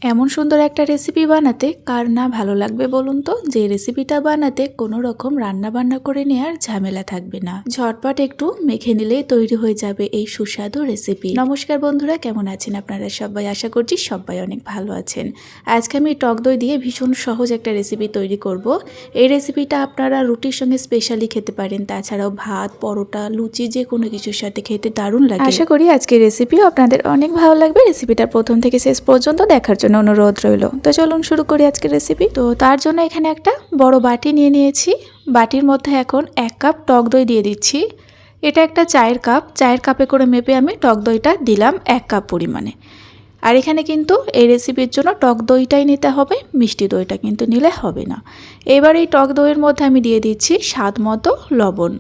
এমন সুন্দর একটা রেসিপি বানাতে কার না ভালো লাগবে বলুন তো। যে রেসিপিটা বানাতে কোনো রকম রান্না বান্না করে নেওয়ার ঝামেলা থাকবে না, ঝটপট একটু মেখে নিলেই তৈরি হয়ে যাবে এই সুস্বাদু রেসিপি। নমস্কার বন্ধুরা, কেমন আছেন আপনারা সবাই? আশা করছি সবাই অনেক ভালো আছেন। আজকে আমি টক দই দিয়ে ভীষণ সহজ একটা রেসিপি তৈরি করব। এই রেসিপিটা আপনারা রুটির সঙ্গে স্পেশালি খেতে পারেন, তাছাড়াও ভাত, পরোটা, লুচি যে কোনো কিছুর সাথে খেতে দারুণ লাগে। আশা করি আজকের রেসিপিও আপনাদের অনেক ভালো লাগবে। রেসিপিটা প্রথম থেকে শেষ পর্যন্ত দেখার জন্য অনুরোধ রইল। তো চলুন শুরু করি আজকের রেসিপি। তো তার জন্য এখানে একটা বড় বাটি নিয়ে নিয়েছি। বাটির মধ্যে এখন 1 কাপ টক দই দিয়ে দিচ্ছি। এটা একটা চায়ের কাপ, চায়ের কাপে করে মেপে আমি টক দইটা দিলাম 1 কাপ পরিমাণে। আর এখানে কিন্তু এই রেসিপির জন্য টক দইটাই নিতে হবে, মিষ্টি দইটা কিন্তু নিলে হবে না। এবার এই টক দইয়ের মধ্যে আমি দিয়ে দিচ্ছি স্বাদ মতো লবণ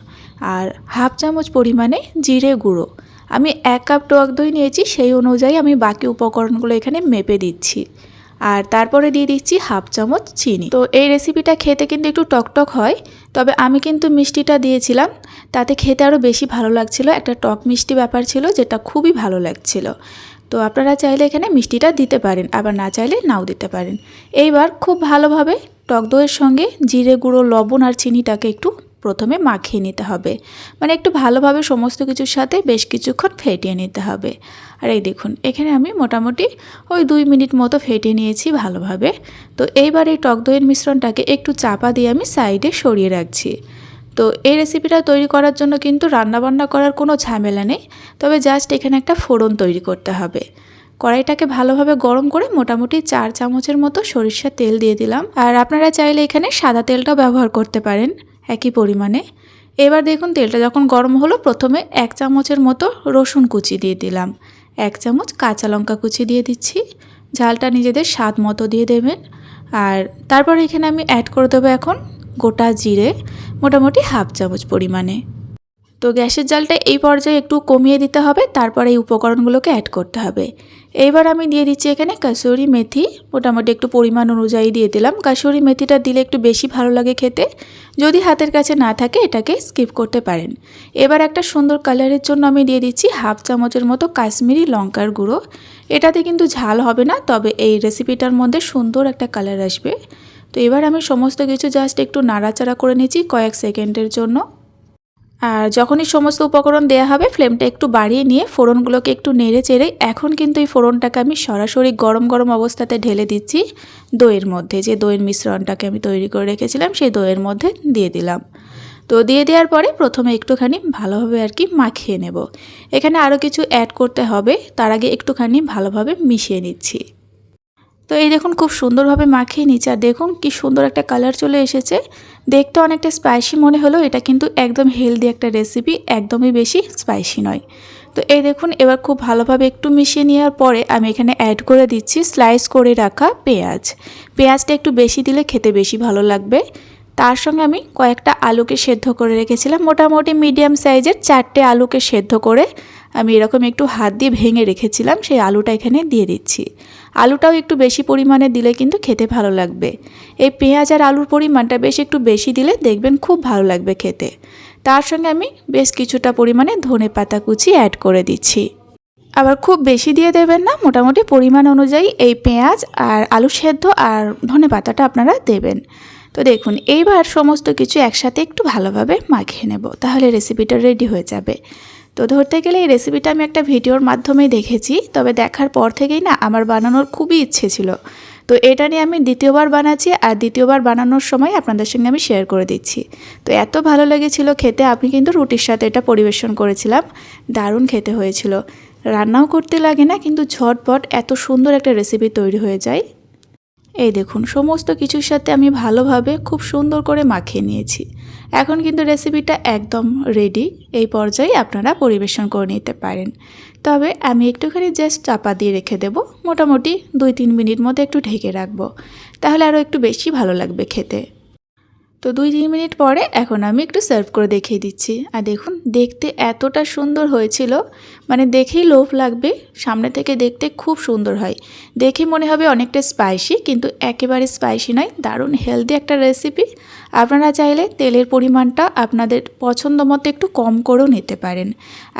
আর হাফ চামচ পরিমাণে জিরে গুঁড়ো। আমি 1 কাপ টক দই নিয়েছি, সেই অনুযায়ী আমি বাকি উপকরণগুলো এখানে মেপে দিচ্ছি। আর তারপরে দিয়ে দিচ্ছি হাফ চামচ চিনি। তো এই রেসিপিটা খেতে কিন্তু একটু টকটক হয়, তবে আমি কিন্তু মিষ্টিটা দিয়েছিলাম, তাতে খেতে আরও বেশি ভালো লাগছিল। একটা টক মিষ্টি ব্যাপার ছিল, যেটা খুবই ভালো লাগছিল। তো আপনারা চাইলে এখানে মিষ্টিটা দিতে পারেন, আবার না চাইলে নাও দিতে পারেন। এইবার খুব ভালোভাবে টক দইয়ের সঙ্গে জিরে গুঁড়ো, লবণ আর চিনিটাকে একটু প্রথমে মাখিয়ে নিতে হবে। মানে একটু ভালোভাবে সমস্ত কিছুর সাথে বেশ কিছুক্ষণ ফেটিয়ে নিতে হবে। আর এই দেখুন, এখানে আমি মোটামুটি ওই 2 মিনিট মতো ফেটিয়ে নিয়েছি ভালোভাবে। তো এইবার এই টক দইয়ের মিশ্রণটাকে একটু চাপা দিয়ে আমি সাইডে সরিয়ে রাখছি। তো এই রেসিপিটা তৈরি করার জন্য কিন্তু রান্নাবান্না করার কোনো ঝামেলা নেই, তবে জাস্ট এখানে একটা ফোড়ন তৈরি করতে হবে। কড়াইটাকে ভালোভাবে গরম করে মোটামুটি 4 চামচের মতো সরিষার তেল দিয়ে দিলাম। আর আপনারা চাইলে এখানে সাদা তেলটাও ব্যবহার করতে পারেন একই পরিমাণে। এবার দেখুন, তেলটা যখন গরম হলো, প্রথমে 1 চামচের মতো রসুন কুচি দিয়ে দিলাম, 1 চামচ কাঁচা লঙ্কা কুচি দিয়ে দিচ্ছি। ঝালটা নিজেদের স্বাদ মতো দিয়ে দেবেন। আর তারপর এখানে আমি অ্যাড করে দেবো এখন গোটা জিরে, মোটামুটি হাফ চামচ পরিমাণে। তো গ্যাসের জালটা এই পর্যায়ে একটু কমিয়ে দিতে হবে, তারপর এই উপকরণগুলোকে অ্যাড করতে হবে। এইবার আমি দিয়ে দিচ্ছি এখানে কাসুরি মেথি, মোটামুটি একটু পরিমাণ অনুযায়ী দিয়ে দিলাম। কাসুরি মেথিটা দিলে একটু বেশি ভালো লাগে খেতে, যদি হাতের কাছে না থাকে এটাকে স্কিপ করতে পারেন। এবার একটা সুন্দর কালারের জন্য আমি দিয়ে দিচ্ছি হাফ চামচের মতো কাশ্মীরি লঙ্কার গুঁড়ো। এটাতে কিন্তু ঝাল হবে না, তবে এই রেসিপিটার মধ্যে সুন্দর একটা কালার আসবে। তো এবার আমি সমস্ত কিছু জাস্ট একটু নাড়াচাড়া করে নিচ্ছি কয়েক সেকেন্ডের জন্য। আর যখনই সমস্ত উপকরণ দেয়া হবে, ফ্লেমটা একটু বাড়িয়ে নিয়ে ফোড়নগুলোকে একটু নেড়ে চেড়ে এখন কিন্তু এই ফোড়নটাকে আমি সরাসরি গরম গরম অবস্থাতে ঢেলে দিচ্ছি দইয়ের মধ্যে। যে দইয়ের মিশ্রণটাকে আমি তৈরি করে রেখেছিলাম সেই দইয়ের মধ্যে দিয়ে দিলাম। তো দিয়ে দেওয়ার পরে প্রথমে একটুখানি ভালোভাবে আর কি মাখিয়ে নেব। এখানে আরও কিছু অ্যাড করতে হবে, তার আগে একটুখানি ভালোভাবে মিশিয়ে নিচ্ছি। তো এই দেখুন, খুব সুন্দরভাবে মাখিয়ে নিচ্ছে। আর দেখুন কি সুন্দর একটা কালার চলে এসেছে। দেখতে অনেকটা স্পাইসি মনে হলো, এটা কিন্তু একদম হেলদি একটা রেসিপি, একদমই বেশি স্পাইসি নয়। তো এই দেখুন, এবার খুব ভালোভাবে একটু মিশিয়ে নেওয়ার পরে আমি এখানে অ্যাড করে দিচ্ছি স্লাইস করে রাখা পেঁয়াজ। পেঁয়াজটা একটু বেশি দিলে খেতে বেশি ভালো লাগবে। তার সঙ্গে আমি কয়েকটা আলুকে সেদ্ধ করে রেখেছিলাম, মোটামুটি মিডিয়াম সাইজের 4টে আলুকে সেদ্ধ করে আমি এরকম একটু হাত দিয়ে ভেঙে রেখেছিলাম, সেই আলুটা এখানে দিয়ে দিচ্ছি। আলুটাও একটু বেশি পরিমাণে দিলে কিন্তু খেতে ভালো লাগবে। এই পেঁয়াজ আর আলুর পরিমাণটা বেশ একটু বেশি দিলে দেখবেন খুব ভালো লাগবে খেতে। তার সঙ্গে আমি বেশ কিছুটা পরিমাণে ধনেপাতা কুচি অ্যাড করে দিচ্ছি। আবার খুব বেশি দিয়ে দেবেন না, মোটামুটি পরিমাণ অনুযায়ী এই পেঁয়াজ আর আলু সেদ্ধ আর ধনেপাতাটা আপনারা দেবেন। তো দেখুন, এইবার সমস্ত কিছু একসাথে একটু ভালোভাবে মাখিয়ে নেব, তাহলে রেসিপিটা রেডি হয়ে যাবে। তো ধরতে গেলে এই রেসিপিটা আমি একটা ভিডিওর মাধ্যমে দেখেছি, তবে দেখার পর থেকেই না আমার বানানোর খুবই ইচ্ছে ছিল। তো এটা নিয়ে আমি দ্বিতীয়বার বানাচ্ছি, আর দ্বিতীয়বার বানানোর সময় আপনাদের সঙ্গে আমি শেয়ার করে দিচ্ছি। তো এত ভালো লেগেছিল খেতে, আমি কিন্তু রুটির সাথে এটা পরিবেশন করেছিলাম, দারুণ খেতে হয়েছিল। রান্নাও করতে লাগে না, কিন্তু ঝটপট এত সুন্দর একটা রেসিপি তৈরি হয়ে যায়। এই দেখুন, সমস্ত কিছুর সাথে আমি ভালোভাবে খুব সুন্দর করে মাখিয়ে নিয়েছি। এখন কিন্তু রেসিপিটা একদম রেডি। এই পর্যায়ে আপনারা পরিবেশন করে নিতে পারেন। তবে আমি একটুখানি জাস্ট চাপা দিয়ে রেখে দেব, মোটামুটি 2-3 মিনিট মতো একটু ঢেকে রাখবো, তাহলে আরও একটু বেশি ভালো লাগবে খেতে। তো 2-3 মিনিট পরে এখন আমি একটু সার্ভ করে দেখিয়ে দিচ্ছি। আর দেখুন, দেখতে এতটা সুন্দর হয়েছিল, মানে দেখেই লোভ লাগবে। সামনে থেকে দেখতে খুব সুন্দর হয়, দেখে মনে হবে অনেকটা স্পাইসি, কিন্তু একেবারে স্পাইসি নয়, দারুণ হেলদি একটা রেসিপি। আপনারা চাইলে তেলের পরিমাণটা আপনাদের পছন্দ মতো একটু কম করেও নিতে পারেন।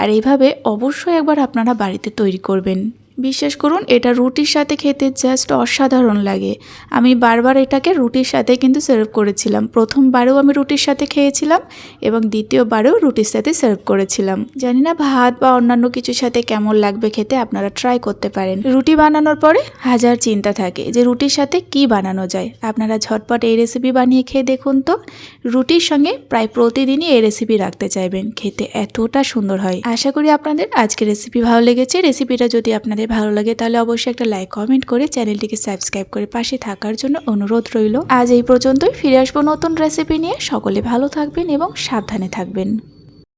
আর এইভাবে অবশ্যই একবার আপনারা বাড়িতে তৈরি করবেন। বিশ্বাস করুন এটা রুটির সাথে খেতে জাস্ট অসাধারণ লাগে। আমি বারবার এটাকে রুটির সাথে কিন্তু সার্ভ করেছিলাম। প্রথমবারেও আমি রুটির সাথে খেয়েছিলাম এবং দ্বিতীয়বারেও রুটির সাথে সার্ভ করেছিলাম। জানি না ভাত বা অন্যান্য কিছুর সাথে কেমন লাগবে খেতে, আপনারা ট্রাই করতে পারেন। রুটি বানানোর পরে হাজার চিন্তা থাকে যে রুটির সাথে কি বানানো যায়। আপনারা ঝটপট এই রেসিপি বানিয়ে খেয়ে দেখুন তো। রুটির সঙ্গে প্রায় প্রতিদিনই এই রেসিপি রাখতে চাইবেন, খেতে এতটা সুন্দর হয়। আশা করি আপনাদের আজকের রেসিপি ভালো লেগেছে। রেসিপিটা যদি আপনাদের ভালো লাগে তাহলে অবশ্যই একটা লাইক কমেন্ট করে চ্যানেলটিকে সাবস্ক্রাইব করে পাশে থাকার জন্য অনুরোধ রইল। আজ এই পর্যন্তই, ফিরে আসবো নতুন রেসিপি নিয়ে। সকলে ভালো থাকবেন এবং সাবধানে থাকবেন।